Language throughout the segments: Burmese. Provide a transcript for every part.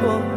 Don't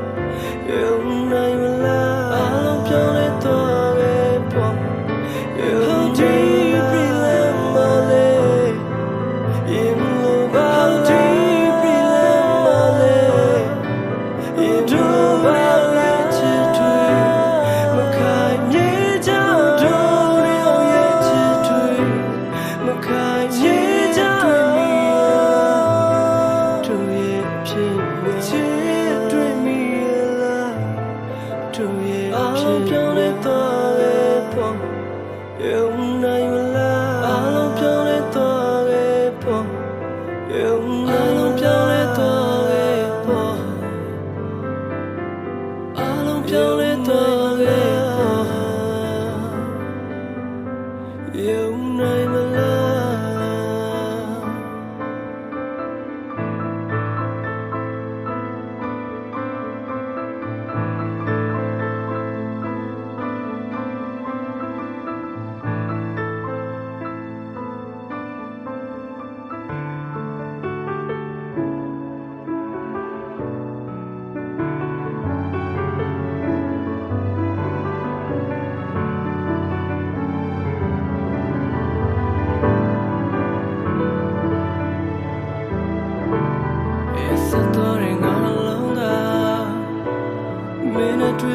It's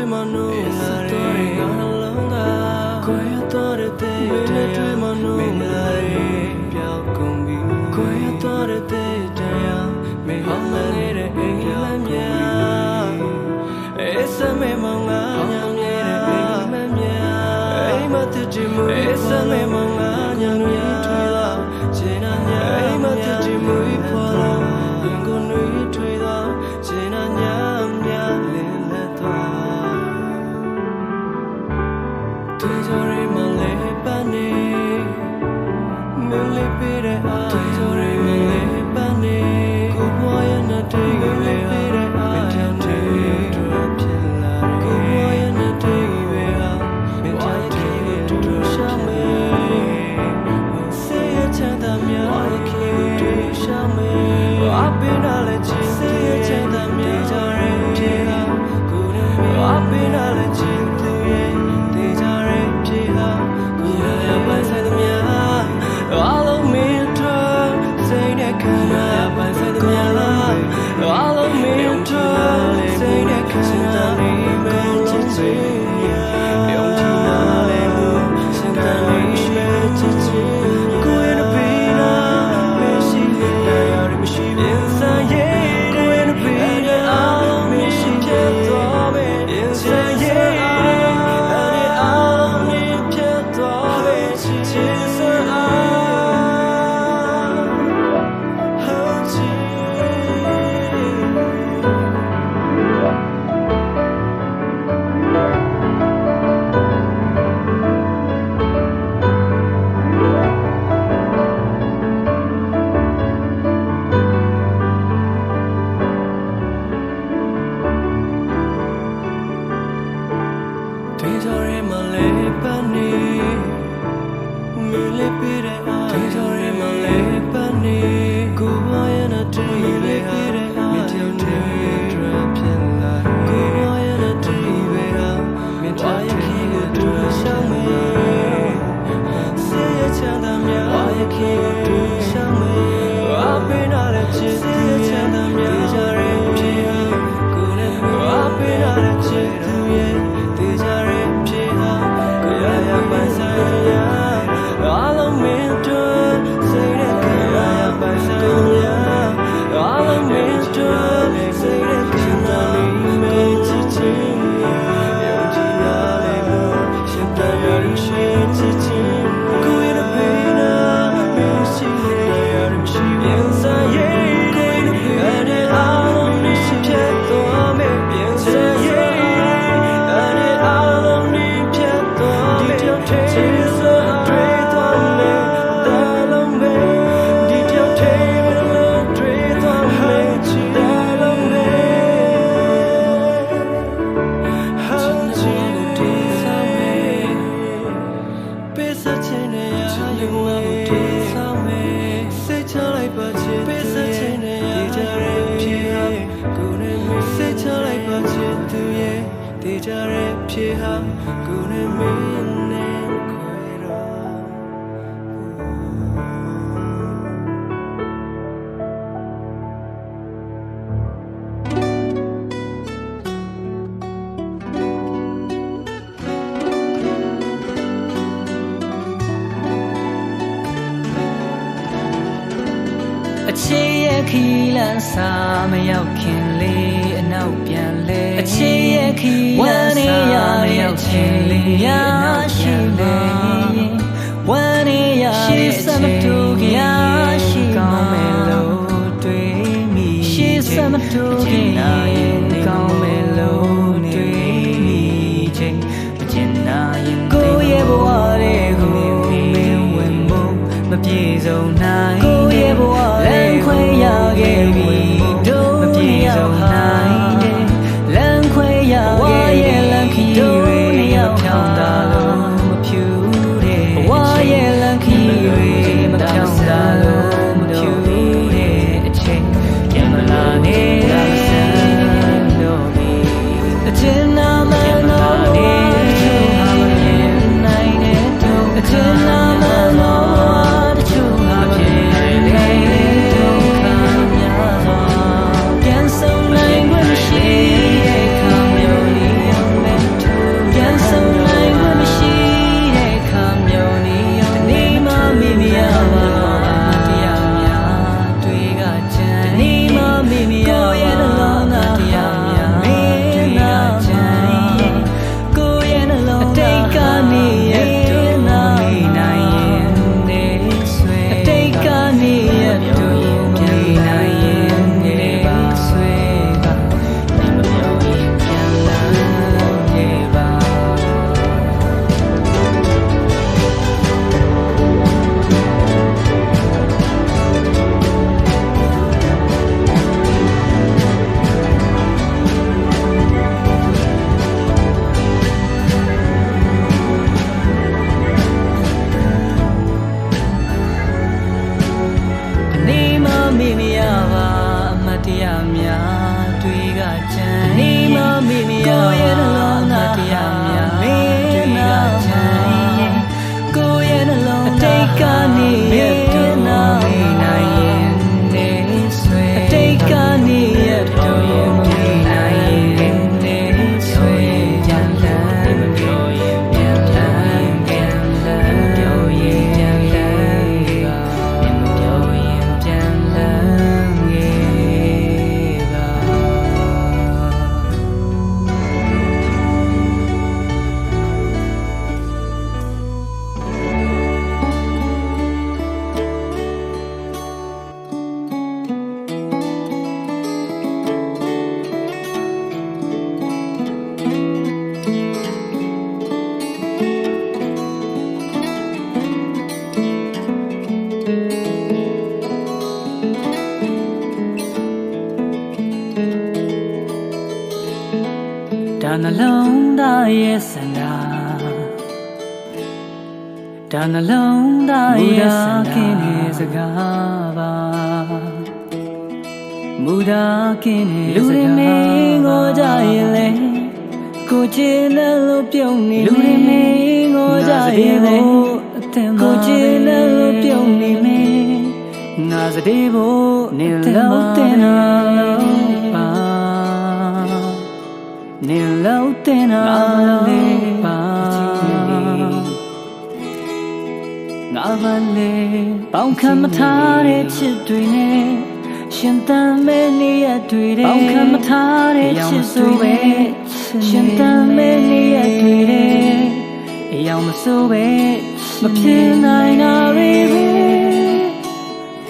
Dana londa yesana Dana londa yesana Kini zagaba Muda kini Luri me ngoja yele Kuchina lupyoni Luri me ngoja yele Kuchina lupyoni me Nazadebo Nilautena Lupa Nilautena Lupa Ngavale Bangkamatare chitwine Shintameni atwire Bangkamatare chitwine Shintameni atwire Yamasube Mapinai nariwe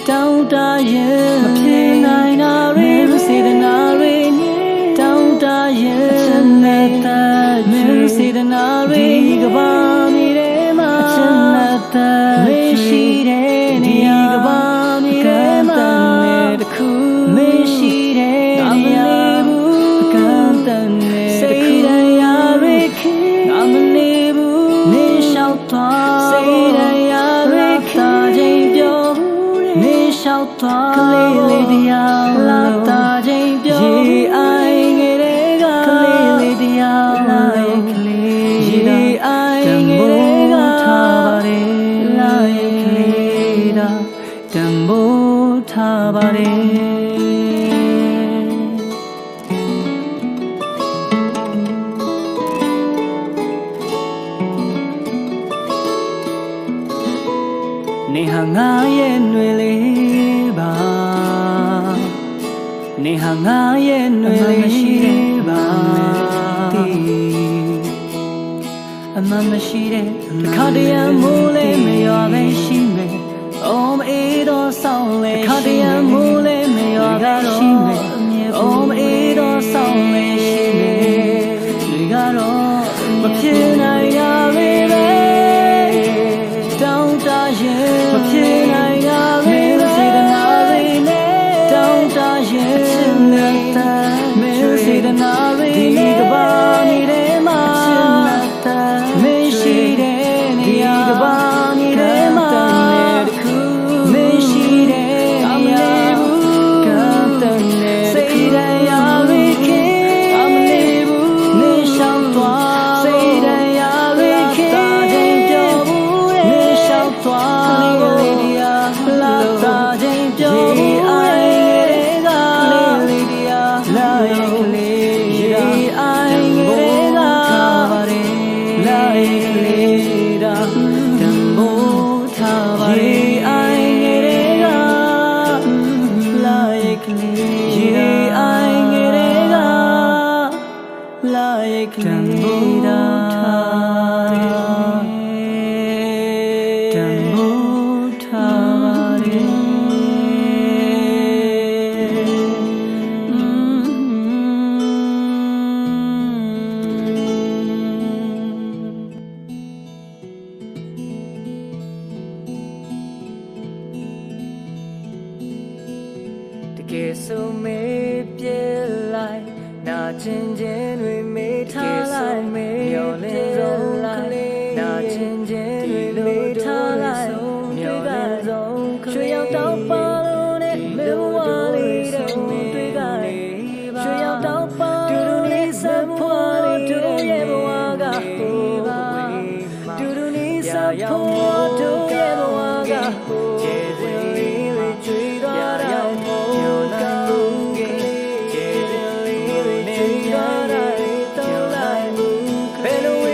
Don't die, Mapinai nariwe See the nariwe Don't die, Chinata See the nariwe Gabami rema Chinata Mishire Gabami rema Mishire Amalebu Kantane Seida yariki Amalebu Nishautwa Seida yariki Lata Nishautwa Kalilidia Lata Ye ai ngerega Kalilidia Ye ai ngerega Tabare Laiklida Dambo Tabare Nehanga yenwele ba Nehanga yenwele ba Amamashire Kadiya mule me yabe shime Om edo saule Kadiya mule me yabe shime Om edo saule shime Ligaro Mapina yabe Don't die Mapina yabe Say the nari Don't die Chinata Say the nari Digabani rema Chinata Mishire Digabani rema Mishire Amalebu Kantane Seida yariki Amalebu Nishautwa Seida yariki Nishautwa Kalilidia Lata Ye ai ngerega Kalilidia Laiklida Ye ai ngerega Laiklida Dambo Tabare Ye ai ngerega Laiklida Ye ai ngerega Laiklida Dambo Tabare So me pye lai na chin chin we me tha lai myo lin zong lai na chin chin we me tha lai myo lin zong chue yao tao pa lo ne me wa li dong tui ga chue yao tao pa lo ne sa phwa li do ye bwa ga do do ni sa phwa do ye bwa ga che zin li li chui da da Hello,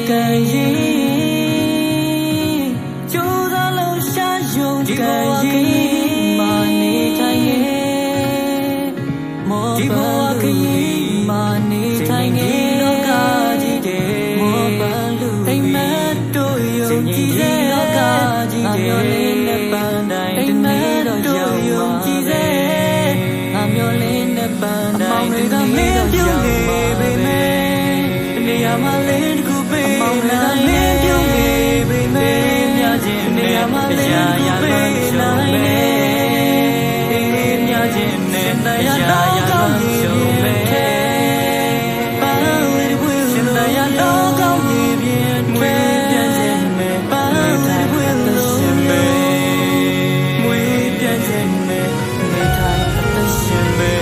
ကန်ရင်ကြိုးစားလို့ရှာရုံကန်ရင်မာနေထိုင်နေမောဒီဘဝခရီးမာနေထိုင်နေလောကကြီးတဲ့မောပန်လူအိမ်မက်တို့ယုံကြည်စေလောကကြီးတဲ့မျောလင်းတဲ့ပန်းတိုင်းအိမ်မက်တို့ယုံကြည်စေငါမျောလင်းတဲ့ပန်းတိုင်းတွေကမင်းပြုံးနေပေမဲ့နေရာမှာလင်းတစ်ခုပေးနိုင်မင်းပြုံးနေပေမဲ့မြခြင်းနေရာမှာလင်းတစ်ခုပေးနိုင်မြခြင်းနဲ့တရားကောင်းကြီးပဲပါဝေဝေရှင်တရားတော်ကောင်းကြီးပြင်ွေပြန်ခြင်းနဲ့ပါဝေဝေလို့ရှင်ပဲမွေပြန်ခြင်းနဲ့နေထိုင်အသက်ရှင်ပဲ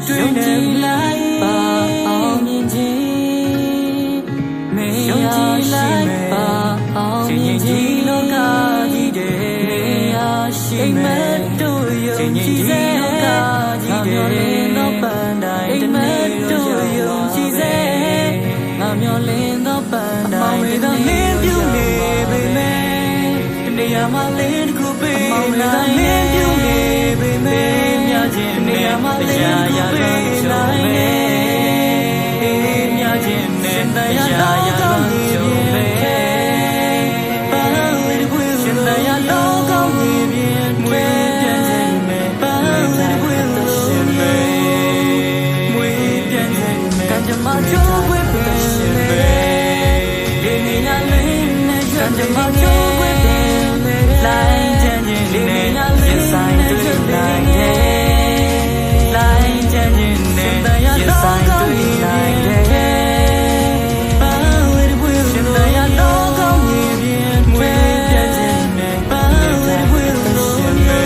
တွေ့နေလိုက်ပါအောင်မြင်ခြင်းမင်းယုံကြည်လိုက်ပါအောင်မြင်ခြင်းလောကကြီးတဲ့မင်းရရှိမဲ့တို့ယုံကြည်စေလောကကြီးတဲ့ငါမျောလင်းသောပန်းတိုင်းတနေ့တို့ယုံကြည်စေငါမျောလင်းသောပန်းတိုင်းမေသာမင်းပြုနေပေမဲ့နေရာမှာလင်းတစ်ခုပေးနိုင်မင်းပြုနေပေမဲ့မြခြင်းနေရာမှာလင်းတစ်ခုပေးနိုင်မြခြင်းနဲ့တရားကောင်းကြီးပဲပါဝေဝေရှင်တရားတော်ကောင်းကြီးပြင်မွေပြန်ခြင်းနဲ့ပါဝေဝေလို့ရှင်ပဲမွေပြန်ခြင်းနဲ့ကံကြမ္မာချိုးဝေပြန်ရှင်ပဲဒီနေရာလေးနဲ့ကံကြမ္မာချိုးဝေပြန်လိုက်ခြင်းနဲ့ရင်ဆိုင်တွေ့နိုင်တယ်လိုက်ခြင်းနဲ့ရင်ဆိုင်တွေ့နိုင်တယ်ပါဝေဝေရှင်တရားတော်ကောင်းကြီးပြင်မွေပြခြင်းနဲ့ပါဝေဝေလို့ရှင်ပဲ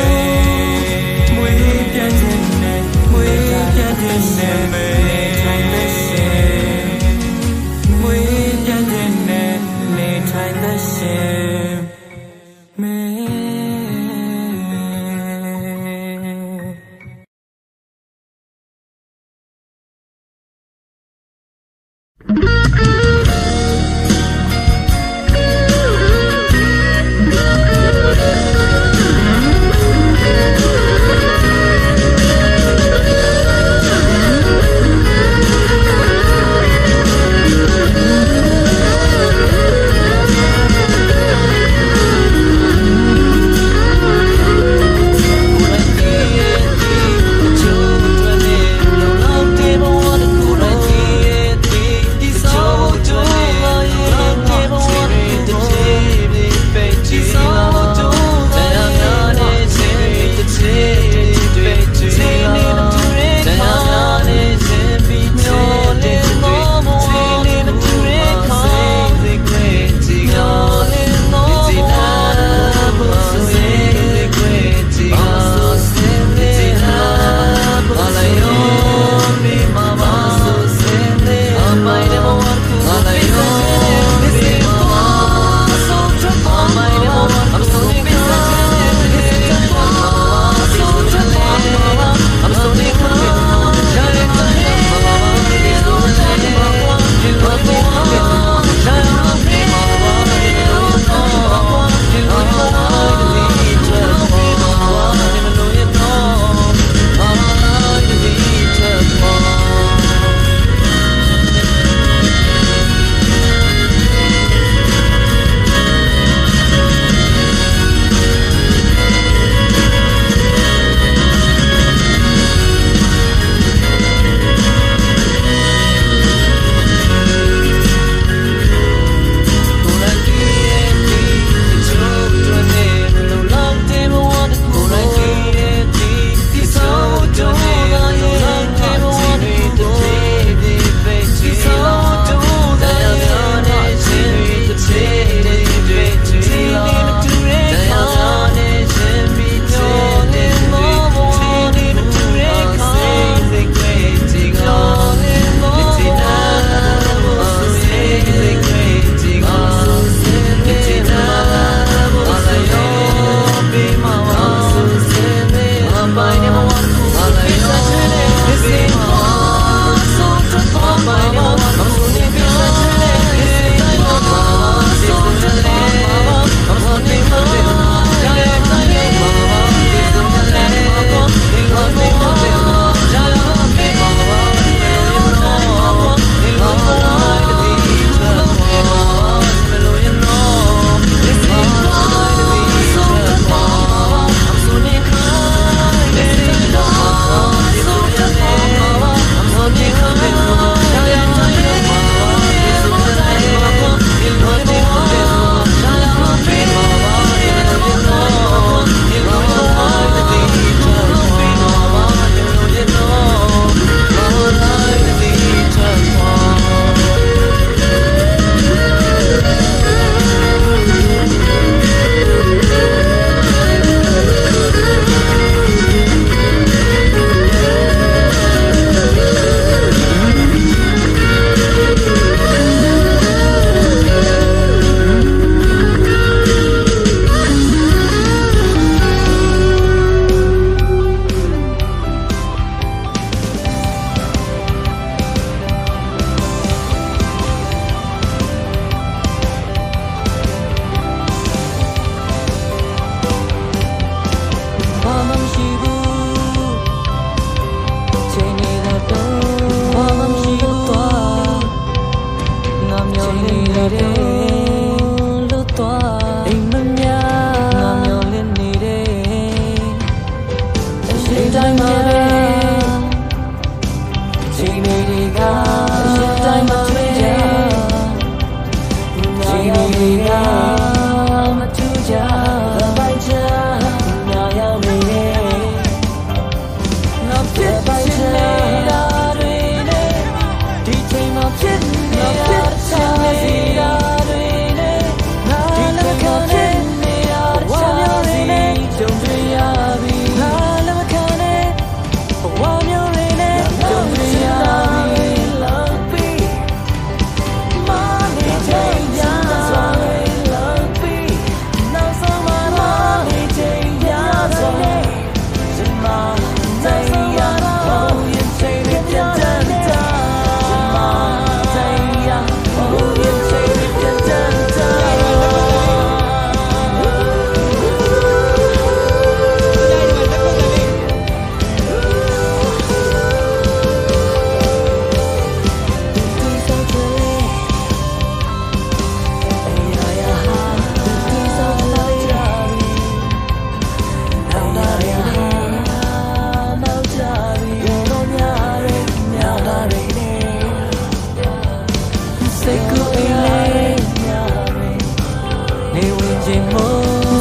မွေပြခြင်းနဲ့မွေပြခြင်းနဲ့ထိုင်တဲ့ရှင်မွေပြခြင်းနဲ့နေထိုင်တဲ့ရှင်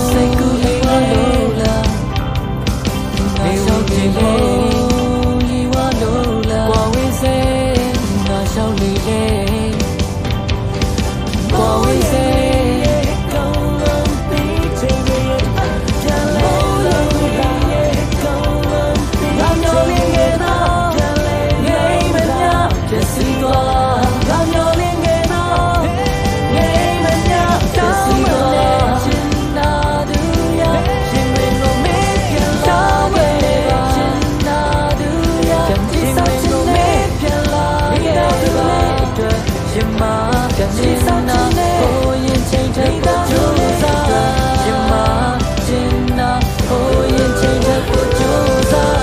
စိတ်ကူးလေးလို့လားနေဝတင်ဖို့ရီဝလို့လားကွာဝေးစေငါရှောက်လေလေကွာဝေးစေကောင်းလို့ပြီးချင်ရဲ့ကြံလို့လားကောင်းလို့ပြီးငါညောလေးရဲ့တော့ကြံလေငိမ့်မများပြစီသွားငါညောလေးငယ်တော့ငိမ့်မများပြစီသွားချင်နာသူရရှင်မင်းတို့မေးပြန်လာခဲ့ချင်နာသူရပြန်ကြည့်ဆောင်ချင်နေပြန်လာခဲ့အတွက်ရှင်မပြန်ကြည့်ဆောင်နေကိုရင်ချိန်ထက်ကိုကြိုးစားရှင်မချင်နာကိုရင်ချိန်ထက်ကိုကြိုးစား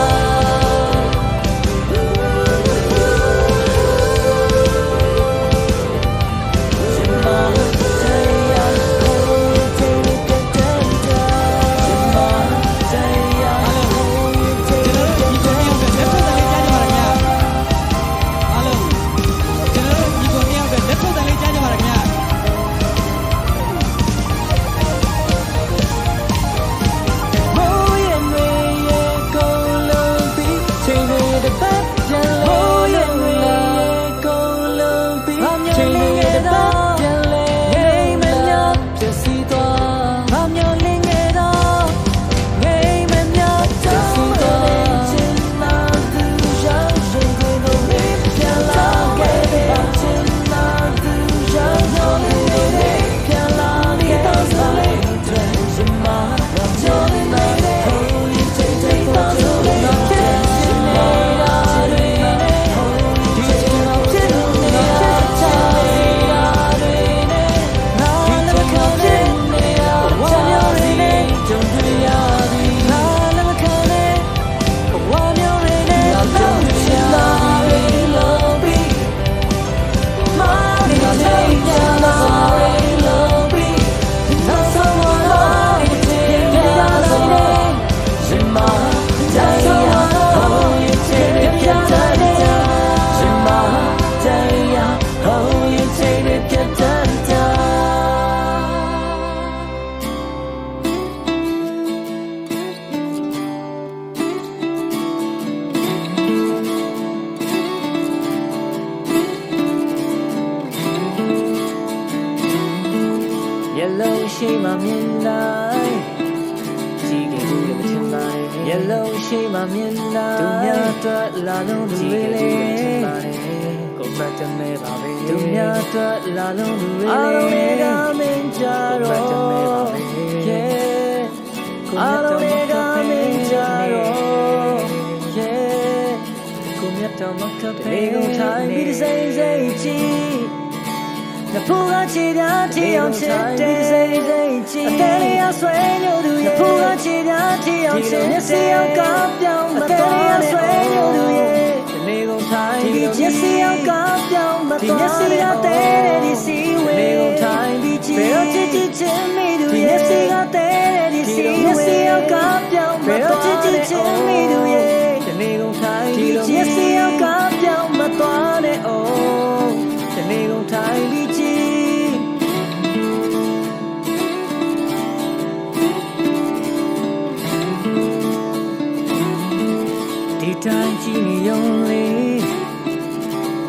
Yellow ရှိမှမြင်လိုက်ကြည့်ကြည့်လို့မချင်ပါနဲ့ Yellow ရှိမှမြင်လိုက်သူများအတွက်လာလုံးလူတွေလေကိုယ်ပတ်တမဲပါပဲသူများအတွက်လာလုံးလူတွေလေအားလုံးတွေကမင်းကြတော့ Yeah အားလုံးတွေကမင်းကြတော့ Yeah ကိုမြတ်တော်မကပဲကိုထိုင်ပြီးစိတ်စိတ်ကြည့်那铺个起点，天阳起点，အသေးလေးရဆွဲညို့သူရဲ့ဖူးကချီတာထီအောင်ချင်မျက်စိအောင်ကပြောင်းမသွားနဲ့ဆွဲညို့သူရဲ့ဒီနေကုန်ထိုင်ပြီးမျက်စိအောင်ကပြောင်းမသွားနဲ့မျက်စိကတဲတဲ့ဒီစီဝေဒီနေကုန်ထိုင်ပြီးကြည့်ဘယ်တော့ချစ်ချစ်ချင်းမိသူရဲ့မျက်စိကတဲတဲ့ဒီစီဝေမျက်စိအောင်ကပြောင်းမသွားနဲ့ချစ်ချစ်ချင်းမိသူရဲ့ဒီနေကုန်ထိုင်ပြီးမျက်စိအောင်ကပြောင်းမသွားနဲ့အိုးဒီနေကုန်ထိုင်ပြီးဒီတိုင်းကြည့်နေရုံလေး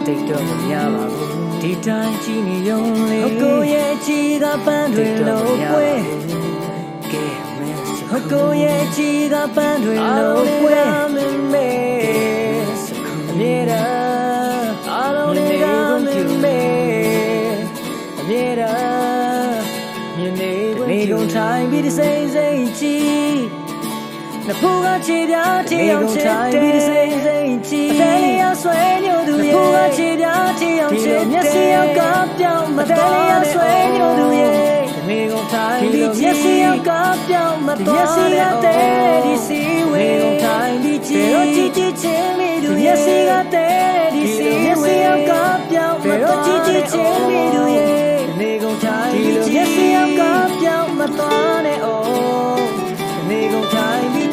တိတ်တော့မများပါဘူးဒီတိုင်းကြည့်နေရုံလေးကိုရဲ့ကြည်ကပန်းတွေလုံးကွဲကဲမဲကိုရဲ့ကြည်ကပန်းတွေလုံးကွဲမမေအမြဲတမ်းအားလုံးတွေကမမေအမြဲတမ်းမြင်နေကုန်ထိုင်ပြီးစိတ်စိတ်ကြည့်那铺个起点，天阳起点，အသေးလေးရဆွဲညို့သူရဲ့ဖူးကချီတာထီအောင်ချင်မျက်စိအောင်ကပြောင်းမသွားနဲ့ရဆွဲညို့သူရဲ့ဒီနေကုန်ထိုင်ပြီးမျက်စိအောင်ကပြောင်းမသွားနဲ့မျက်စိကတဲဒီစီဝေဒီနေကုန်ထိုင်ပြီးကြည့်ဘယ်တော့ကြည့်ကြည့်ချင်းမိသူမျက်စိကတဲဒီစီဝေမျက်စိအောင်ကပြောင်းမသွားနဲ့ကြည့်ကြည့်ချင်းမိသူရဲ့ဒီနေကုန်ထိုင်ပြီးမျက်စိအောင်ကပြောင်းမသွားနဲ့အိုးဒီနေကုန်ထိုင်ပြီး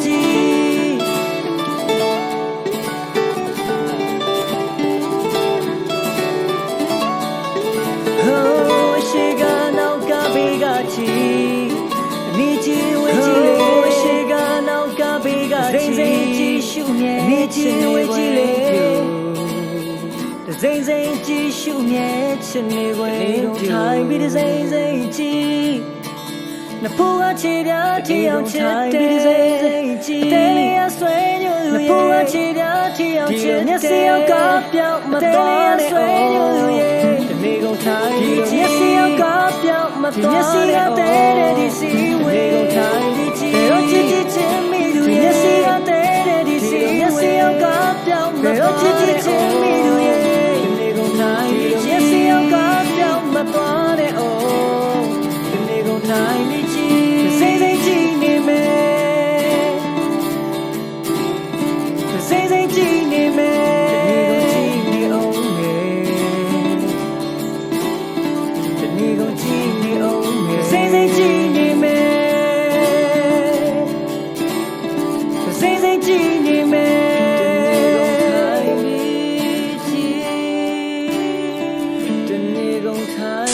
စိမ့်စိမ့်ကြည့်ရှုမြဲချင်နေခွင့်ထိုင်ပြီးစိမ့်စိမ့်ကြည့်နဖို့ကချေပြထီအောင်ချစ်တဲ့စိမ့်စိမ့်ကြည့်တဲလေးရဆွဲညူရဲ့နဖို့ကချေပြထီအောင်ချစ်မျက်စိရောက်ကပြောင်းမတော်နဲ့ဆွဲညူရဲ့ဒီနေ့ကုန်ထိုင်ပြီးမျက်စိရောက်ကပြောင်းမတော်နဲ့မျက်စိကတဲ့ဒီစီဝေးကုန်ထိုင်ပြီးကြည့်တော့ချစ်ချစ်ချင်းမိသူရဲ့မျက်စိကတဲ့ဒီစီမျက်စိရောက်ကပြောင်းမတော်ချစ်ချစ်ချင်းမိသူရဲ့ဒီနေ့ကုန်ထိုင်ပြီးမျက်စိရောက်ကပြောင်းမတော်နဲ့အိုးဒီနေ့ကုန်ထိုင်ပြီးကြည့်စိမ့်စိမ့်ကြည့်နေမယ်စိမ့်စိမ့်ကြည့်နေမယ်ဒီနေ့ကုန်ကြည့်နေအောင်မယ်ဒီနေ့ကုန်ကြည့်နေအောင်မယ်စိမ့်စိမ့်ကြည့်နေမယ်စိမ့်စိမ့်ကြည့်နေမယ်ဒီနေ့ကုန်ထိုင်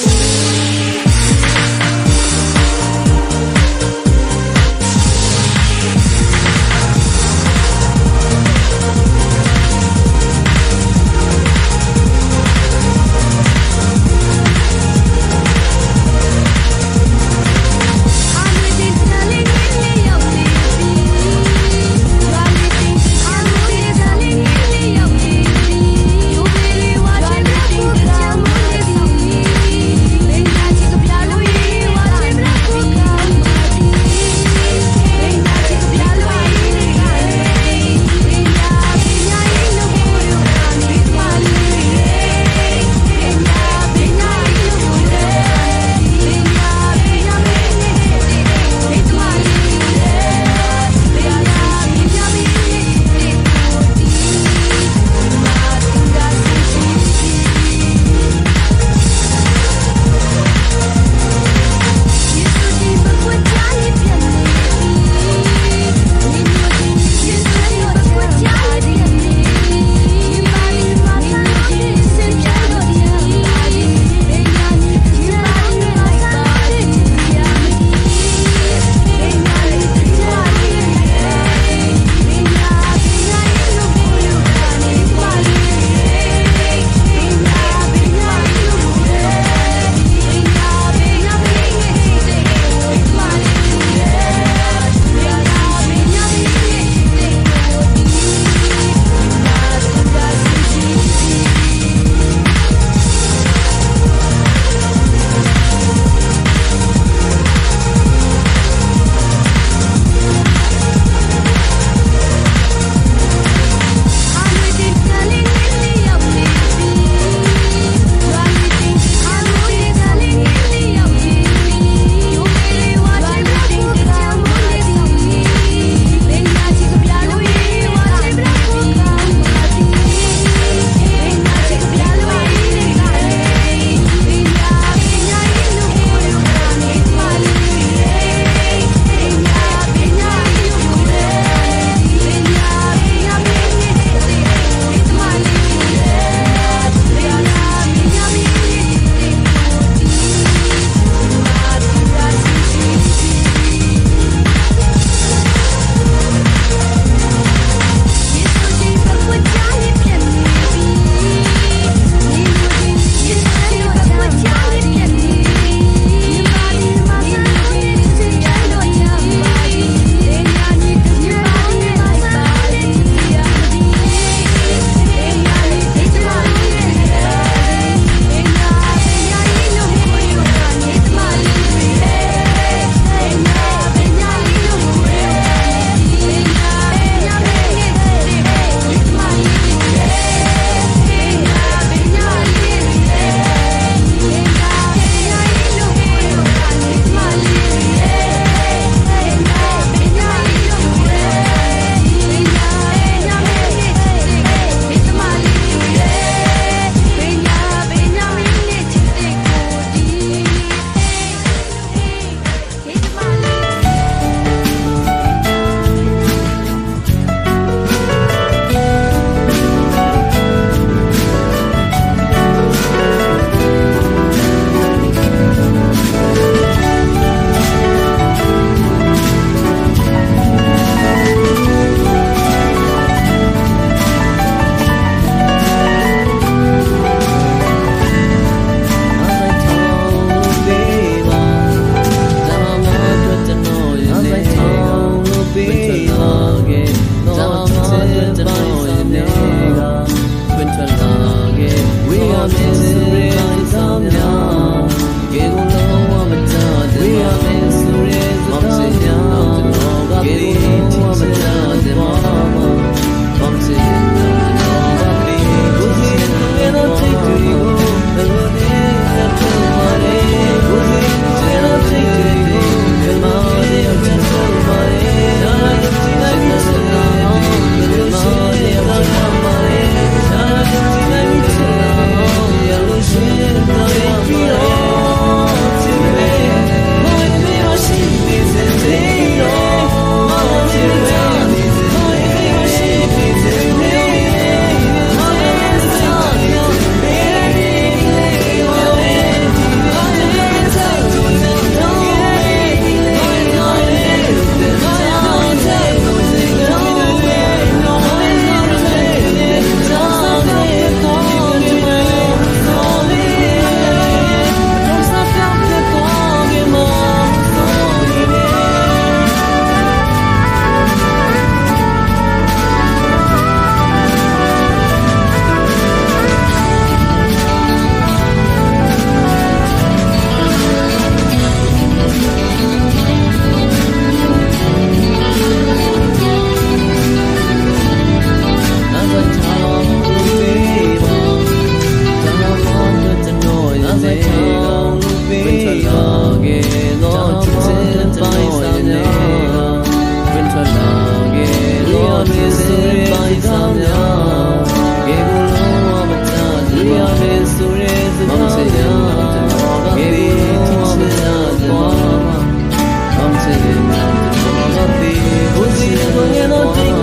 Hãy subscribe cho kênh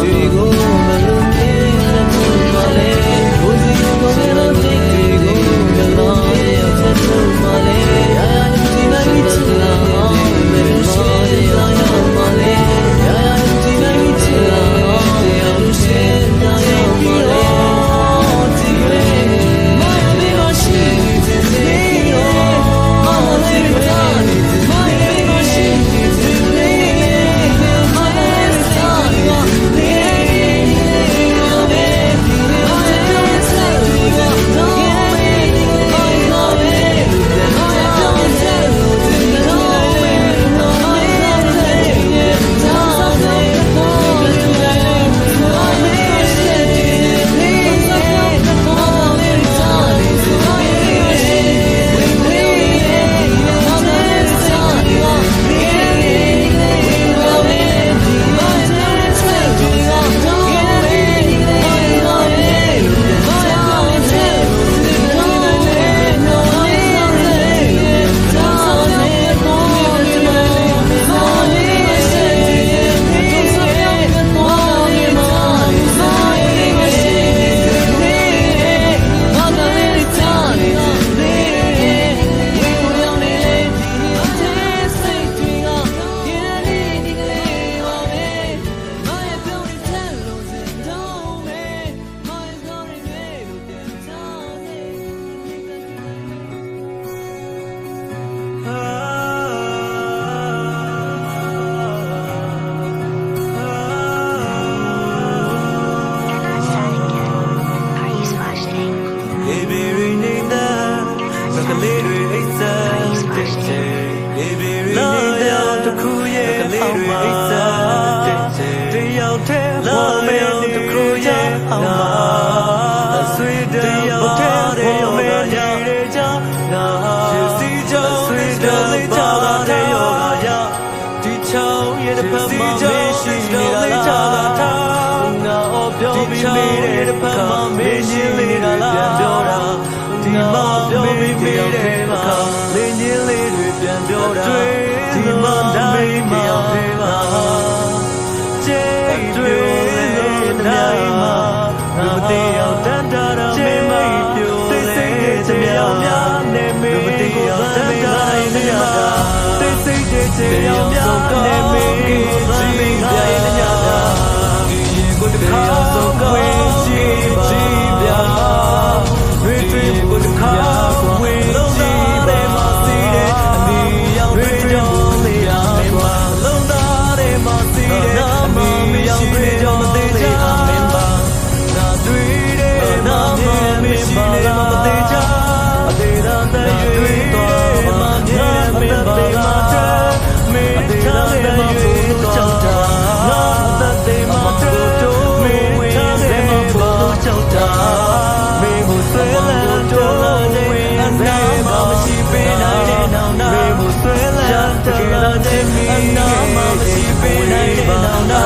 Ghiền Mì Gõ để không bỏ lỡ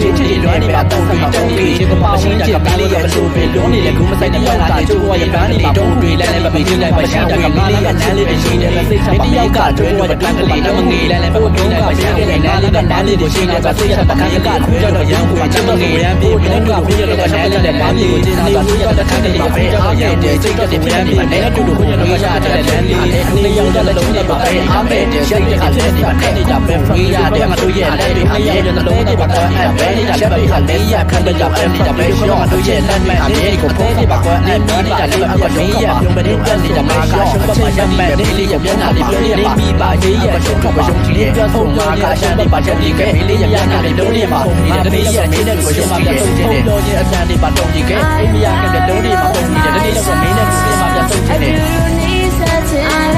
ချင်းချင်းလွမ်းနေပါတုံးတွေတုံးတွေကပါရှိတဲ့ကမလေးရဲ့ချိုးတွေလုံးနေလေခုမဆိုင်တဲ့ယောက်ကချိုးဝါရပန်းတွေတုံးတွေလည်းမပြီးလိုက်ပါရှာတဲ့ကမလေးရဲ့နန်းလေးတွေရှိတယ်စိတ်ချပါယောက်ကကျွေးတော့တန်းကလေးတော့မငေလည်းပို့ပြီးလိုက်ပါရှာတဲ့နန်းလေးကနန်းလေးတွေရှိတယ်ကစိတ်ချပါခါကကျွေးတော့ရန်ကိုချမ်းမငေရန်ပြီးတော့ကပြီးတော့ကနန်းလေးနဲ့ဘာမျိုးကိုကျင်းတာလို့ရတဲ့ခါကလေးပဲအားရဲ့စိတ်ကတည်းကပြန်ပြီးအဲ့တူတူကိုရတော့ရတဲ့နန်းလေးနဲ့ရောက်တဲ့လုံးနဲ့ပါအားမဲ့တဲ့ရှိတဲ့ခါလေးတွေပါနေတာပဲဖေးရတယ်မတို့ရဲ့လက်တွေအားရဲ့လုံးတွေပါတော့အဲ့ပဲနေတာချက်ပြီးခါလေးရခန့်တဲ့ကြောင့်အဲ့နေတာပဲရှော့မတို့ရဲ့လက်မဲ့အမေကိုဖုန်းတွေပါကွာအဲ့နေတာလေးအကတော့ရပြုံးမတဲ့တက်နေတာမှာကရှုံးပါချက်မဲ့လေးလေးရပြန်လာလေးပြောရပါမိပါရေးရရှုံးပါရှုံးကြီးရဲ့ပြောဆုံးမှာကရှမ်းတွေပါချက်ဒီကဲလေးရပြန်လာလေးလုံးတွေမှာဒီတနေ့ရဲ့မင်းနဲ့ကိုရှုံးပါပြဆုံးခြင်းနဲ့ပြောချင်းအတန်တွေပါတော့ဒီကဲအိမ်မရကတဲ့လုံးတွေမှာပုံပြီးတဲ့တနေ့တော့မင်းနဲ့ကိုပြန်မှာပြဆုံးခြင်းနဲ့Saya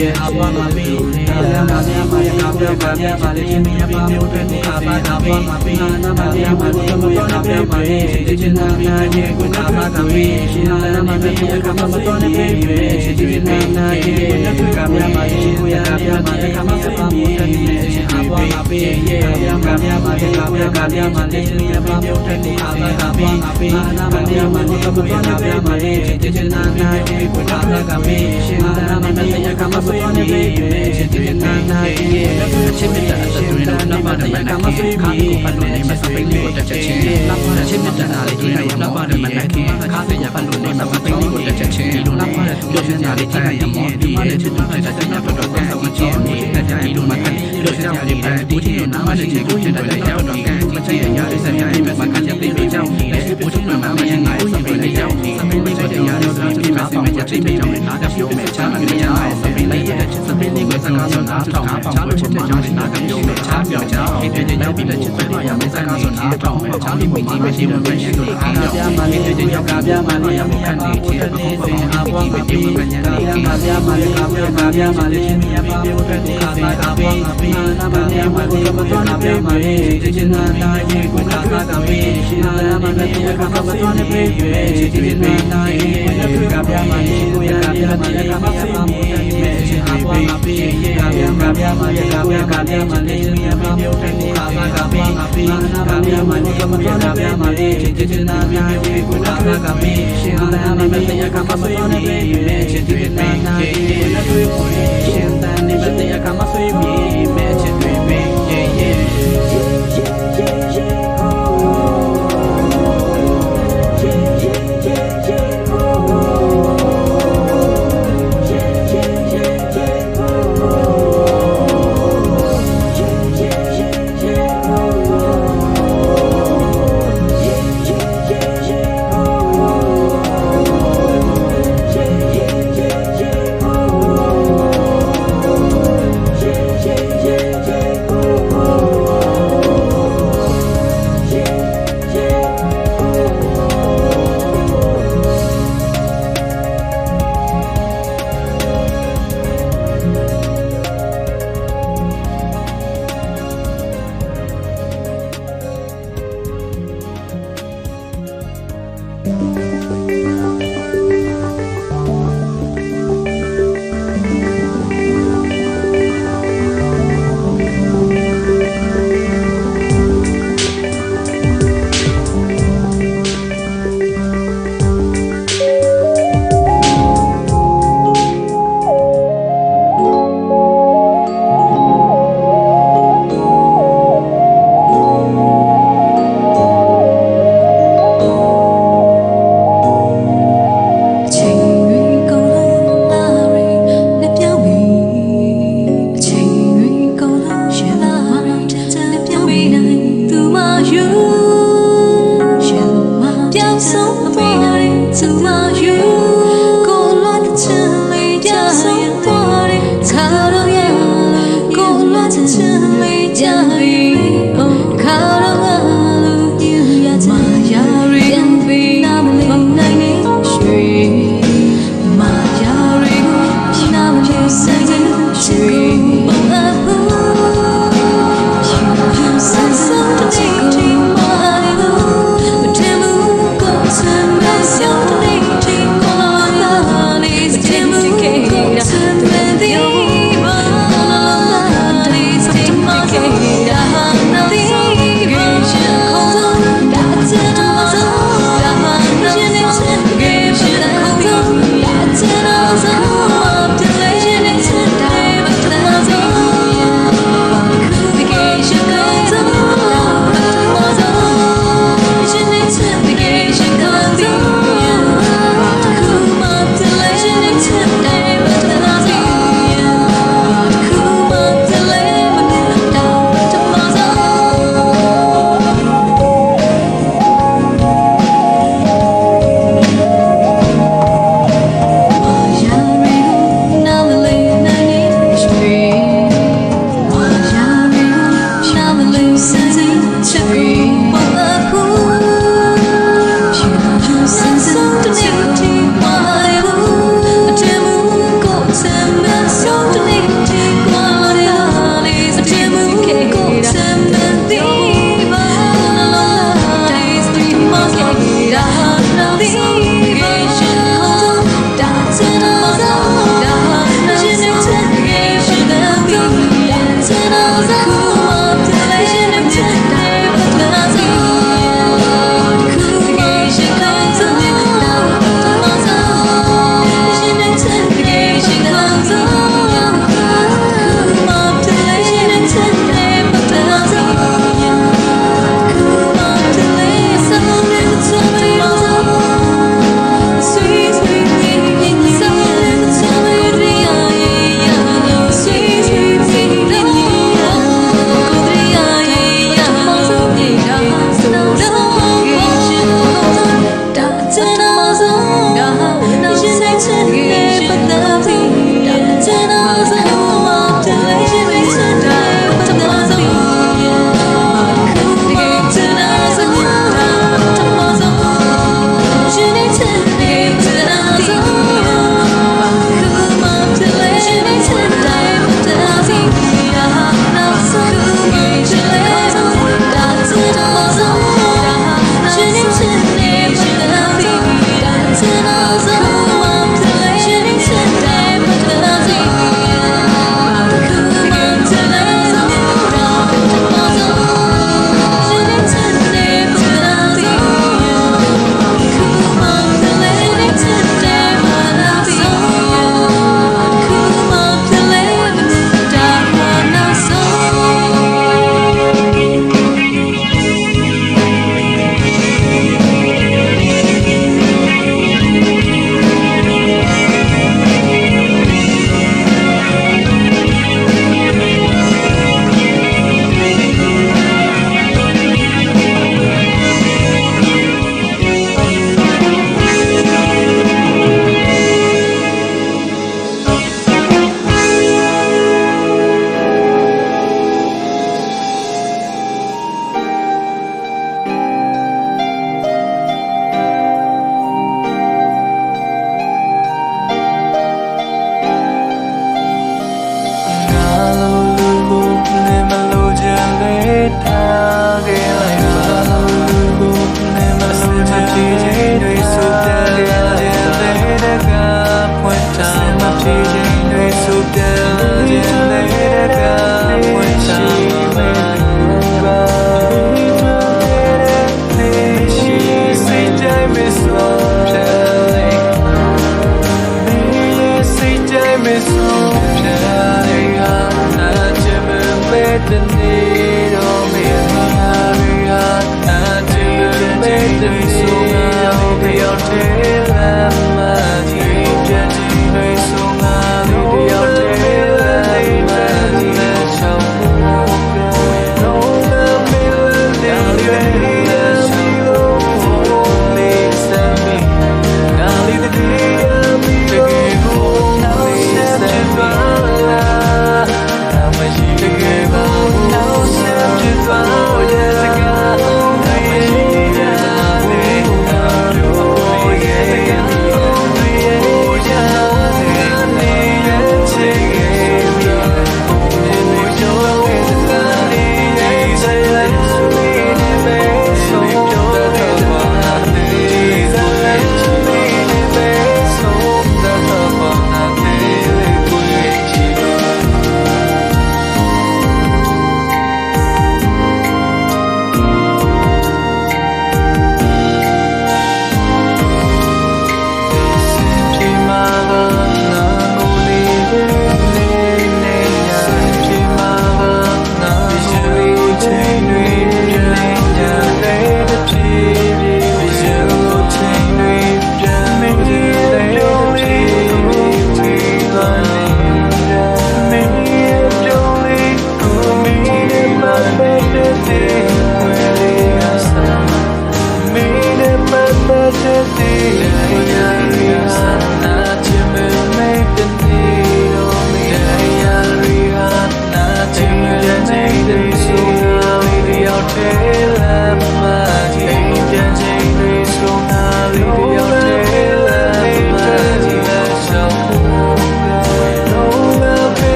ရဲ့အပွားမှာပြီးနာမများမှာရကားပြောပါများပါလေချင်းမြပါမျိုးတွေခါပါတာပြီးနာမများမှာဒီမတော်နေပဲပါလေချစ်နာများရဲ့ကိုနာပါကပြီးရှင်နာမများရဲ့ကမမတော်နေပဲချစ်နာရဲ့ကိုကများမှာရှင်ကိုရများမှာကမစပါမျိုးတွေချင်းအပွားမှာပြီးရဲ့ကများမှာကများမှာလေချင်းမြပါမျိုးတွေခါပါတာပြီးနာမများမှာဒီမတော်နေပဲပါလေချစ်နာရဲ့ကိုနာပါကပြီးရှင်နာမများရဲ့ကမစပါမျိုးတွေချစ်နာရဲ့ချစ်တဲ့အတွင်းနောက်ပါတဲ့ကမဆွေးခါကိုဖတ်လို့နေမှာစပိန်လေးကိုတက်ချက်ချင်းနောက်ပါတဲ့ချစ်တဲ့အားလေးကြီးရနောက်ပါတဲ့မနက်ခင်းခါစရဖတ်လို့နေမှာစပိန်လေးကိုတက်ချက်ချင်းနောက်ပါတဲ့ပြောစရာလေးကြီးရမော်ဒီမှာလည်းချစ်တဲ့တက်တဲ့တော့တော့ဆောင်းချင်းနေတဲ့ကြိုင်လုံးမှာပြောစရာလေးပဲဒီချင်းနာမလေးကြီးကိုချစ်တဲ့ရောက်တော့ကန်မချစ်ရရတဲ့စရာလေးမှာကချက်ပေးပေးကြောင်းလေဘိုးချုံမှာမရင်ငါစပိန်လေးရောက်စပိန်လေးတဲ့ရတော့ဒီမှာပေါင်းချက်ပေးကြောင်းလေနားကပြောမယ်ချမ်းမြေရအောင်စပိန်လေးရဲ့စပိန်လေးကိုစကားဆိုနားထောင်ပေါင်းချစ်တဲ့ကြောင်းနားကပြောမယ်ချမ်းပြောင်းကြောင်းဒီတဲ့ရောက်ပြီးလက်ချစ်တဲ့ရမယ်စကားဆိုနားထောင်မယ်ချမ်းလေးကိုမရှိမရှိမရှိလို့အားပြမှာလေးတဲ့ရောက်ကပြမှာလေးရမယ်ကနေချစ်တဲ့ဘုရားအပွားမှာပြီးကညာလေးပြမှာလေးကပြမှာလေးချင်းမြပါမျိုးတဲ့ခါပါအပွားမှာပြီးနာမများမှာဒီမတော်နာပြမှာလေးချစ်နာနာရဲ့ကိုနာကပြီးရှင်နာမနဲ့ကမမတော်နေပြီချစ်နာနာရဲ့ကိုကပြမှာလေးကိုရပြမှာလေးကမဆွေးမြေချစ်အပွားမှာပြီးကပြမှာရဲ့ကပြမှာလေးမြပါမျိုးတဲ့ခါပါကပြီးနာမများမှာဒီမတော်နာပြမှာလေးချစ်နာနာရဲ့ကိုနာကပြီးရှင်နာမနဲ့ကမဆွေးမြေချစ်နာနာရဲ့ရှင်တန်နေတဲ့ကမဆွေးမြေချစ်တွေပဲYeah.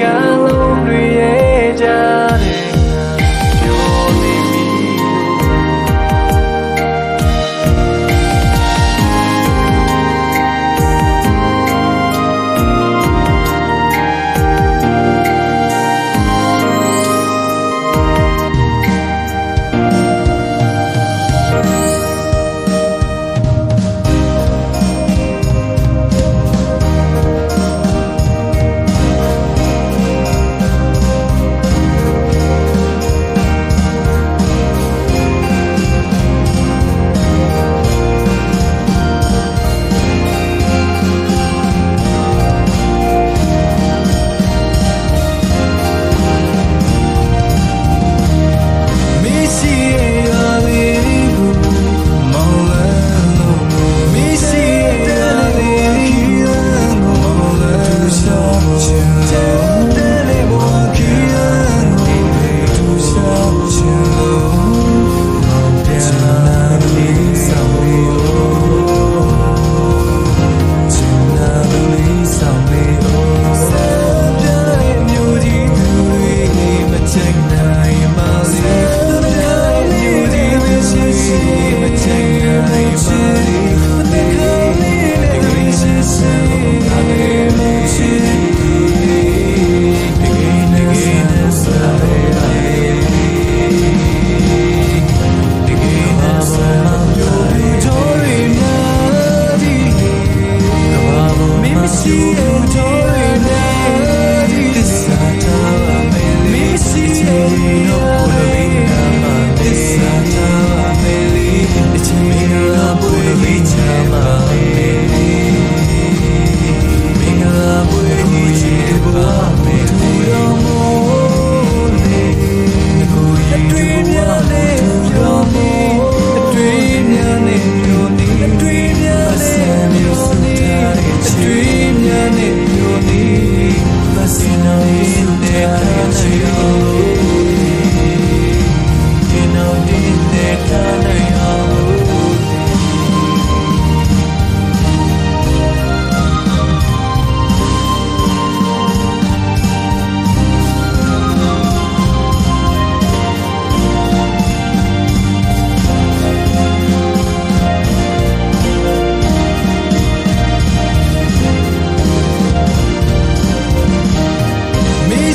လုံးတွေရဲ့ကြားတဲ့ငါပြောနေပြီ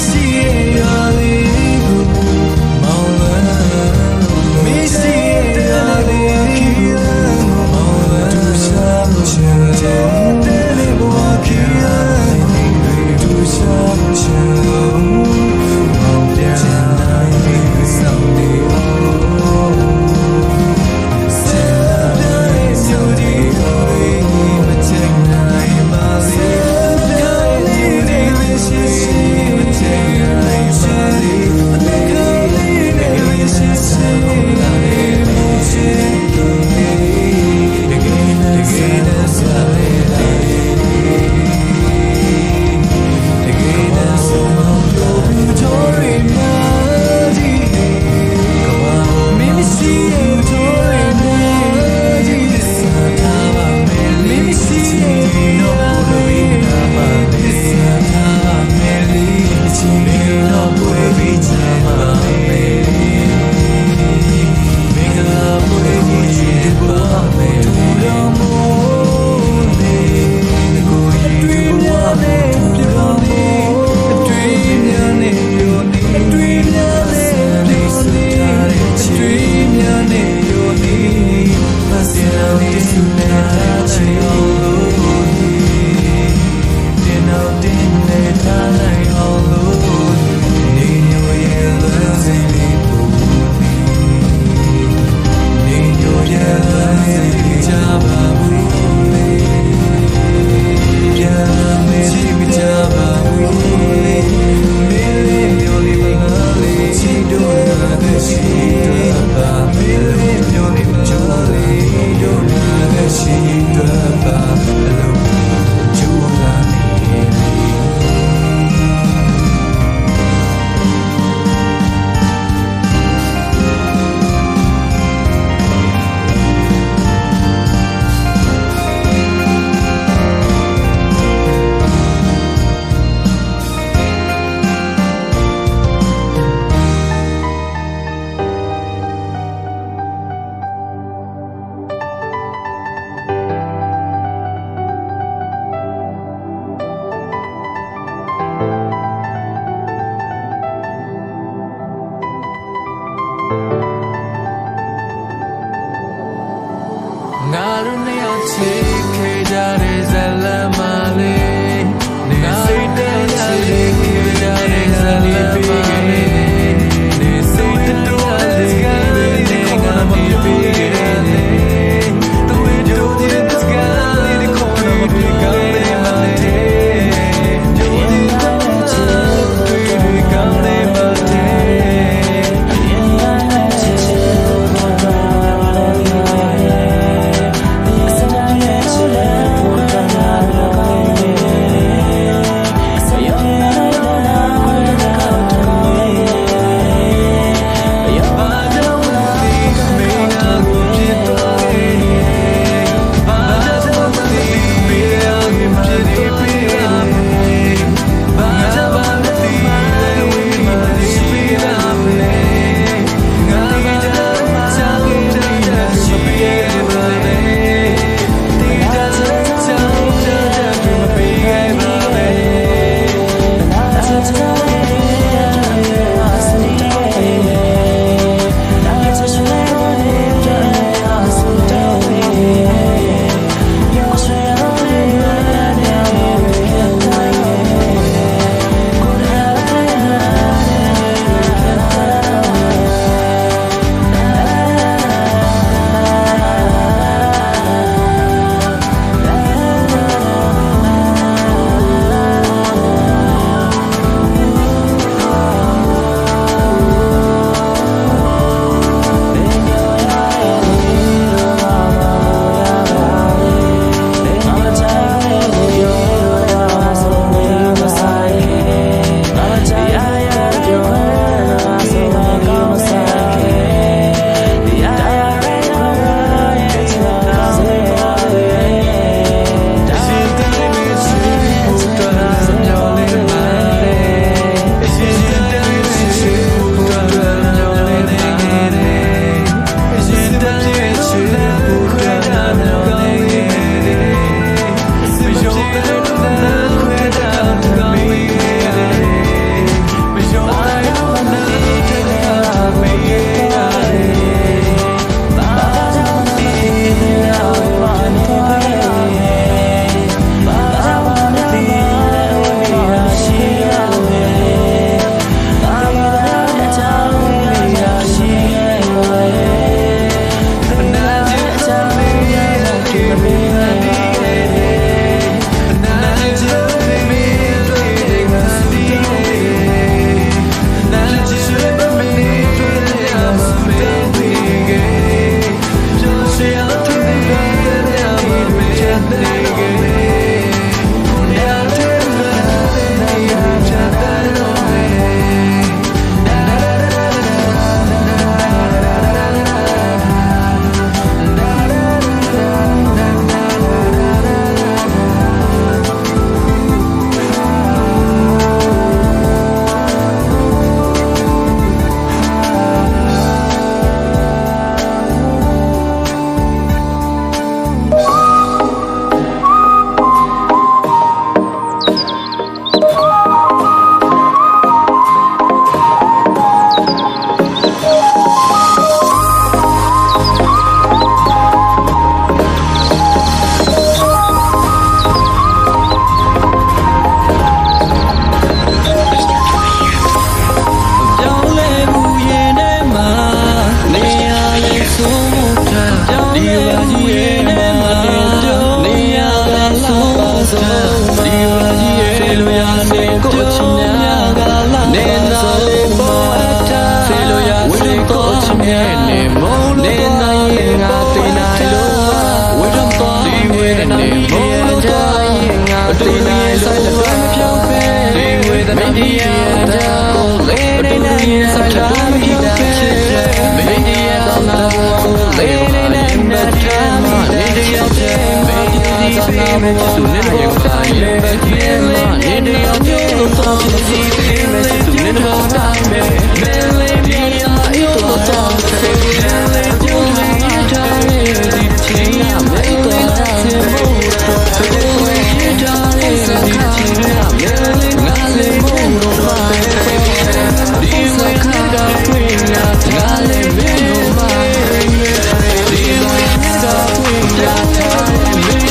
See မဲ့ချစ်သူနဲ့တော့တိုင်းပဲမင်းလေးနေတယောက်မျိုးတော့ချစ်စီပေးမဲ့ချစ်သူနဲ့တော့တိုင်းပဲမင်းလေးမြေအမအယို့တော့စေမင်းလေးကျုံးနေထားတဲ့ဒီချင်းရမဲ့တော့ချစ်ဖို့တော့စေမင်းရထားတဲ့ဒီချင်းရမဲ့လေးငါလေးမို့တော့ပါဒီဝေခါတော့ခွင့်နာငါလေးမင်းတို့ပါဒီဝေခါတော့ခွင့်နာထားတဲ့မင်း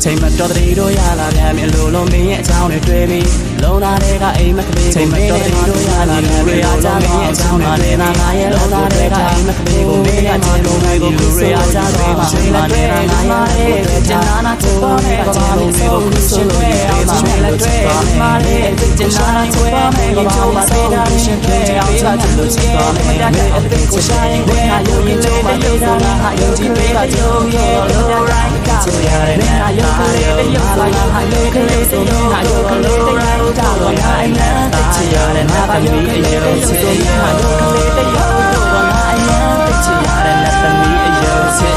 ချိန်မတော်တဲ့တို့ရလာပြန်ပြီလိုလုံးမင်းရဲ့အကြောင်းတွေတွေ့ပြီးလုံသားတွေကအိမ်မကလေးချိန်မတော်တဲ့တို့ရလာပြန်ပြီအားကြောင့်မင်းရဲ့အကြောင်းတွေနာငါရဲ့လုံသားတွေကအိမ်မကလေးကိုမင်းရဲ့အကြောင်းတွေကိုလူတွေအားကြောင့်တွေမှာချိန်လက်တွေ့ငါရဲ့ကျန်နာနာချစ်ပေါ်မဲ့ကြောင်းတွေကိုခုရှင်တွေအောင်ချိန်လက်တွေ့မာရဲ့ကျန်နာနာချစ်ပေါ်မဲ့ကြောင်းတွေကိုရှင်တွေအောင်ချစ်လို့ချစ်ပေါ်မဲ့တဲ့အသက်ကိုဆိုင်တဲ့ငါယုံကြည်တဲ့လေးစားငါယုံကြည်ပေးပါကြုံရဲ့လိုရိုင်းကချရတဲ့ငါယုံကြည်တဲ့ယုံစားငါယုံကြည်တဲ့ဆုံးငါယုံကြည်တဲ့ရိုင်းတာလို့ငါအနမ်းတချရတဲ့ငါပါယုံကြည်တဲ့ယုံစေငါယုံကြည်တဲ့ယုံတော့ငါအနမ်းတချရတဲ့ငါသမီးအယုံစေ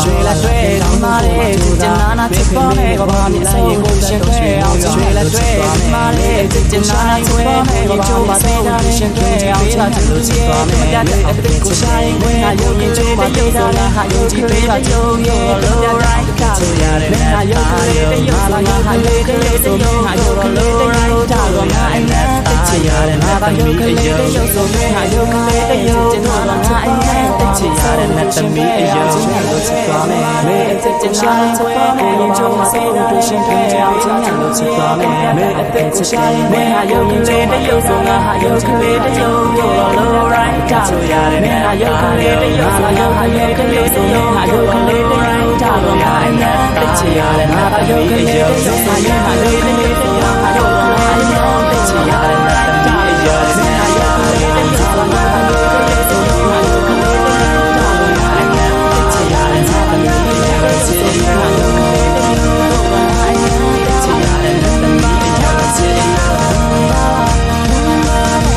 ရွှေလက်တွေဒီမာလေးကျန်နာနာချစ်ပေါ်မဲ့ကဘာမြင်ဆိုင်ကိုရှင်တွေအောင်ရွှေလက်တွေဒီမာလေးကျန်နာနာချစ်ပေါ်မဲ့ကဘာမြင်ဆိုင်ကိုရှင်တွေအောင်ချစ်လို့ချစ်ပေါ်မဲ့တဲ့အသက်ကိုဆိုင်ဝင်ငါယုံကြည်တဲ့ယုံစားငါယုံကြည်ပေးပါကြုံရဲ့လိုရိုင်းကချရတဲ့ငါယုံကြည်တဲ့ယုံစားငါယုံကြည်တဲ့ယုံငါယုံကြည်တဲ့ရိုင်းတာတော့ငါအနမ်းတချရတဲ့ငါပါယုံကြည်တဲ့ယုံဆိုငါယုံကြည်တဲ့ယုံတော့ငါအနမ်းတချရတဲ့နတ်သမီးအယုံလို့ချစ်သွားမယ်မေအသက်ချင်ချစ်ပေါ်မယ်ကြုံစေလို့ရှင်တွေအောင်ချင်လို့ချစ်သွားမယ်မေအသက်ချင်မေဟာယုံကြည်တဲ့ယုံဆိုငါဟာယုံကြည်တဲ့ယုံရောလိုရိုင်းတာဆိုရတယ်မေဟာယုံကြည်တဲ့ယုံဆိုငါဟာယုံကြည်တဲ့ယုံဆိုငါယုံကြည်တဲ့ရိုင်းတာတော့ငါအနမ်းတချရတယ်ငါပါယုံကြည်တဲ့ယုံဆိုငါယုံကြည်တဲ့ယုံဆိုငါယုံကြည်တဲ့ယုံတချရတယ်ငါတမီးရတယ်မေဟာယုံကြည်တဲ့ယုံဆိုငါယုံကြည်တဲ့ယုံဆိုငါယုံကြည်တဲ့ယုံတော့ငါအနမ်းတချရတယ်ငါတမီး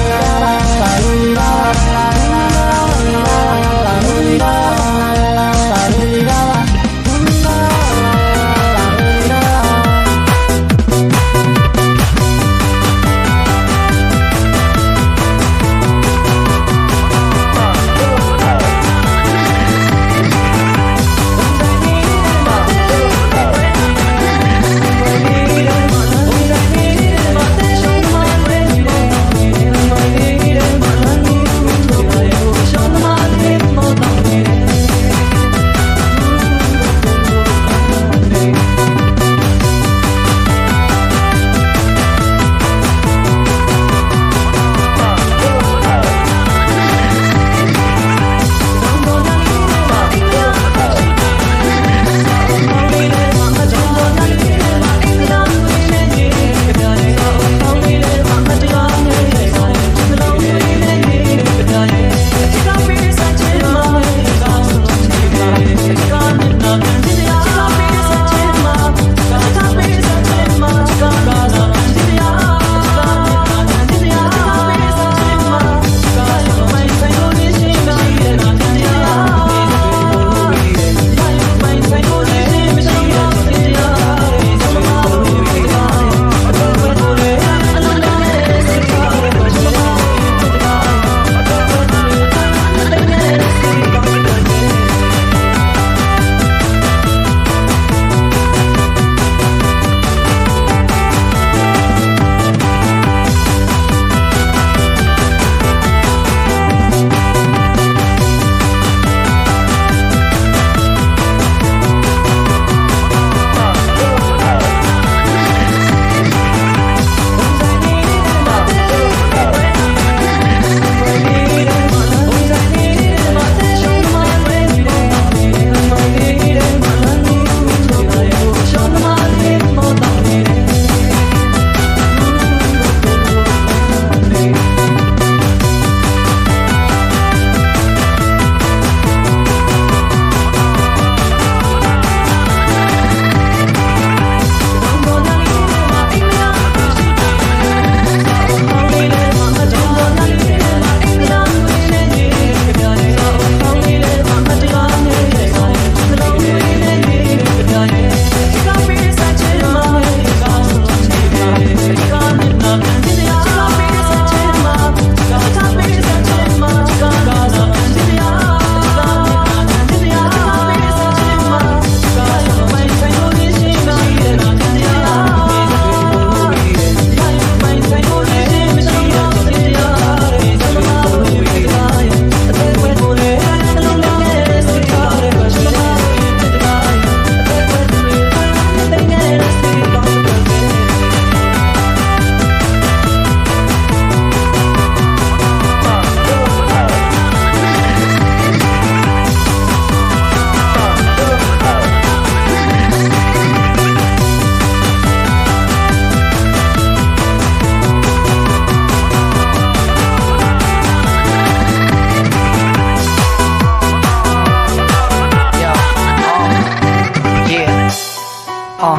Yo,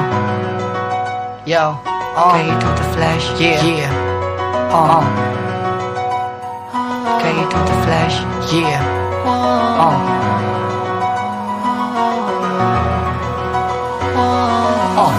can you do the flash? Yeah. Can you do the flash? Yeah.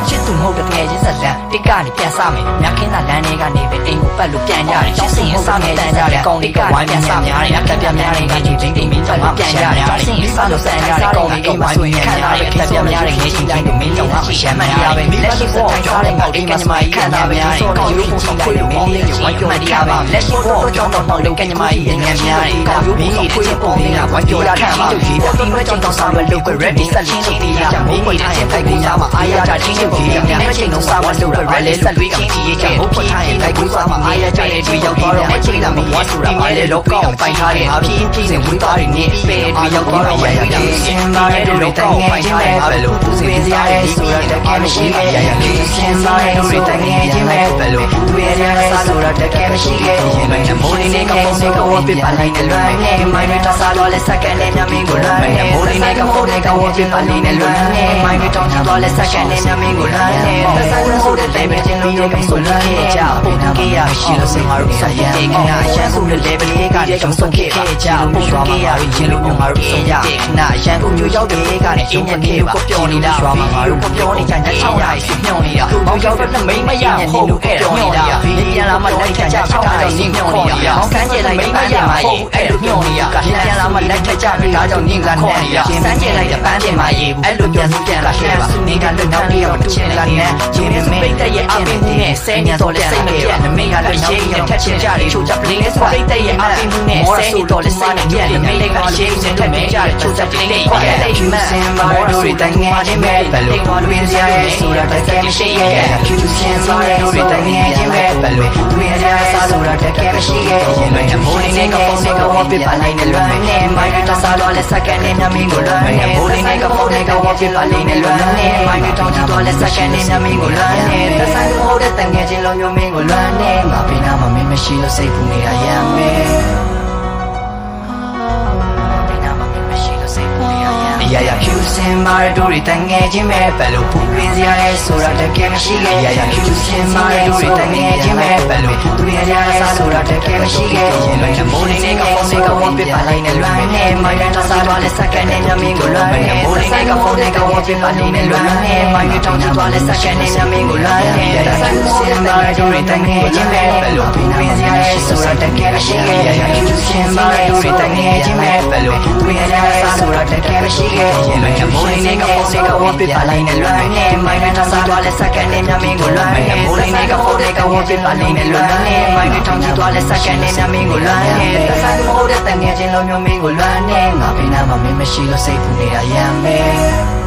ချစ်သူမဟုတ်တဲ့ငယ်ချင်းဇလန်တိတ်ကနေပြန်စမယ်ညခင်းသာလမ်းတွေကနေပဲအိမ်ကိုပတ်လို့ပြန်ကြတယ်ချစ်စင်ရင်စမယ်တန်းကြတယ်ကောင်းလေးကဝိုင်းပြန်စများတယ်တက်ပြများတယ်ငယ်ချင်းတိတ်မင်းကြောင့်ပြန်ကြတယ်ချစ်စင်ရင်စလို့ဆန်ကြတယ်ကောင်းလေးအိမ်မှာဆိုရင်ခံထားတယ်တက်ပြများတယ်ငယ်ချင်းတိုင်းကိုမင်းကြောင့်မှရှမ်းမှန်ရပဲလက်ရှိပေါ်ကြောင်းတဲ့ငေါ့အိမ်ကညီမကြီးခံထားများတယ်ကောင်းရိုးပုံဆောင်ခွေလို့မင်းလေးကိုဝိုင်းပြောနေရပါလက်ရှိပေါ်ကြောင်းတော့တော့ကညီမကြီးငယ်များတယ်ကောင်းရိုးပုံဆောင်ခွေလို့ပုံလေးကဝိုင်းပြောရခံပါဒီမဲ့ကြောင့်တော့စာမလုပ်ပဲ ready ဆက်ချင်းလို့ပြရမင်းကြီးတဲ့ဖိုက်ကိုရမှာအားရတာချင်းချုပ်ကြီးနဲ့ချိန်လုံးစာမလုပ်ပဲ ready ဆက်လေးကကြီးကြဘုတ်ဖထားရင်ဖိုက်ကိုစားမှာအားရကြတဲ့တွေရောက်သွားတော့ချိန်လာမှာဝါဆိုတာပါလေလောကောပိုင်ထားတဲ့အားဖြင့်ပြည်စဉ်ဝင်းသားတွေနဲ့ပဲတွေရောက်သွားတော့ရရတာစင်ပါတဲ့တွေတိုင်ငယ်ချင်းပဲဘယ်လိုပူစင်စရာလဲဆိုတာတကယ်မရှိခဲ့ရရစင်ပါတဲ့တွေတိုင်ငယ်ချင်းပဲဘယ်လိုတွေ့ရလဲဆိုတာတကယ်မရှိခဲ့ရင်လည်းမိုးလေးနဲ့ကပုံစံကိုပြပါလိုက်တဲ့လွမ်းနဲ့မိုင်းရတစားတော့လဲစက္ကန့်နဲ့ညမင်းကိုလွမ်းနဲ့မိုးလေးနဲ့ကပုံနဲ့ကဝပြပါလိုက်တဲ့လွမ်းနဲ့မိုင်းရတောင်းချတော့လဲစက္ကန့်နဲ့ညမင်းကိုလွမ်းနဲ့သစ္စာကိုဟုတ်တဲ့တိုင်းပဲချင်းလုံးရုံဆိုလွမ်းခဲ့ကြပုံကေရရှိလို့စင်ငါတို့ဆက်ရတဲ့ခဏရန်ကုန်လေဗလီကလည်းကျွန်ဆုံးခဲ့ကြပုံကေရချင်းလုံးမျိုးငါတို့ဆက်ရတဲ့ခဏရန်ကုန်မျိုးရောက်တဲ့ကနေအင်းညက်လေးကိုပြောနေတာရွာမှာငါတို့ပြောနေကြတဲ့6ရာရှိညွှန်နေတာမောင်ကြောက်တဲ့မိမရဟုတ်လို့ပြောနေတာဒီပြန်လာမှလိုက်ထကြ6ရာရှိညွှန်နေတာမောင်ကန်းကျလိုက်တဲ့ပန်းကျင်မှာရေအဲ့လိုညွှန်နေတာပြန်လာမှလိုက်ထကြပြီးဒါကြောင့်ညင်ကနဲ့စမ်းကျလိုက်တဲ့ပန်းကျင်မှာရေအဲ့လိုပြန်ပြန်လာခဲ့ပါနေကလည်းနောက်ပြီးတော့တူချင်လာနဲ့ဂျင်းမင်းတဲ့ရဲ့အပင်မှုနဲ့ဆဲနေတော့လက်စိတ်မပြတ်နမင်းကလည်းရေးရင်ထက်ချင်ကြတယ်ချိုးချက်ကလေးနဲ့ဆိုတဲ့ရဲ့အပင်မှုနဲ့ဆဲနေတော့လက်စိတ်မပြတ်နမင်းကရေးရင်ထက်ချင်ကြတယ်ချိုးချက်ကလေးနဲ့ခေါ်တဲ့ယူစင်ပါတို့တိုင်ငယ်ချင်းပဲဘယ်လိုတွင်စရာရဲ့ဆိုတာတကယ်မရှိရဲ့ယူစင်ပါတို့တိုင်ငယ်ချင်းပဲဘယ်လိုတွင်စရာဆိုတာတကယ်မရှိရဲ့ရင်လည်းမိုးလေးနဲ့ကပုံနဲ့ကဝပြပါလိုက်တဲ့လွမ်းနဲ့မိုင်းရတစားတော့လက်စကန်နဲ့ညမင်းကိုလွမ်းနဲ့မိုးလေးနဲ့ကပုံနဲ့ကဝပြပါလိုက်တဲ့လွမ်းနဲ့မိုင်းရတောင်းချတော့လက်စကန်နဲ့ညမင်းကိုလွမ်းနဲ့သဆိုင်ကိုဟုတ်တဲ့တန်ငယ်ချင်းလုံးမျိုးမင်းကိုလွမ်းနဲ့ငါပြနာမှာမင်းမရှိလို့စိတ်ပူနေတာရမ်းမယ်ရရဖြူစင်မာတို့တွေတန်ငယ်ချင်းပဲဘယ်လိုပူရင်းစရာလဲဆိုတာတကယ်မရှိခဲ့ရရဖြူစင်မာတို့တွေတန်ငယ်ချင်းပဲဘယ်လိုပူရင်းစရာလဲဆိုတာတကယ်မရှိခဲ့ရင်လည်းမိုးလေးနဲ့ကပုံနဲ့ကဝပြပါလိုက်တဲ့လွမ်းနဲ့မိုင်းရတစားတော့လဲစက္ကန့်နဲ့ညမင်းကိုလွမ်းနဲ့မိုးလေးနဲ့ကပုံနဲ့ကဝပြပါလိုက်တဲ့လွမ်းနဲ့မိုင်းရတောင်းချတော့လဲစက္ကန့်နဲ့ညမင်းကိုလွမ်းနဲ့ရရဖြူစင်မာတို့တွေတန်ငယ်ချင်းပဲဘယ်လိုပူရင်းစရာလဲဆိုတာတကယ်မရှိခဲ့ရရဖြူစင်မာတို့တွေတန်ငယ်ချင်းပဲဘယ်လိုပူရင်းစရာလဲဆိုတာတကယ်မရှိခဲ့ရင်လည်းမိုးလေးနဲ့ကပုံနဲ့ကဝပြပါလိုက်တဲ့လွမ်းနဲ့မိုင်းရတစားတော့လဲစက္ကန့်နဲ့ညမင်းကိုလွမ်းနဲ့မိုးလေးနဲ့ကပုံနဲ့ကဝပြပါလိုက်တဲ့လွမ်းနဲ့မိုင်းရတောင်းချတော့လဲစက္ကန့်နဲ့ညမင်းကိုလွမ်းနဲ့သဆိုင်ကိုဟုတ်တဲ့တန်ငယ်ချင်းလုံးမျိုးမင်းကိုလွမ်းနဲ့ငါပြနာမှာမင်းမရှိလို့စိတ်ပူနေတာရမ်းမယ်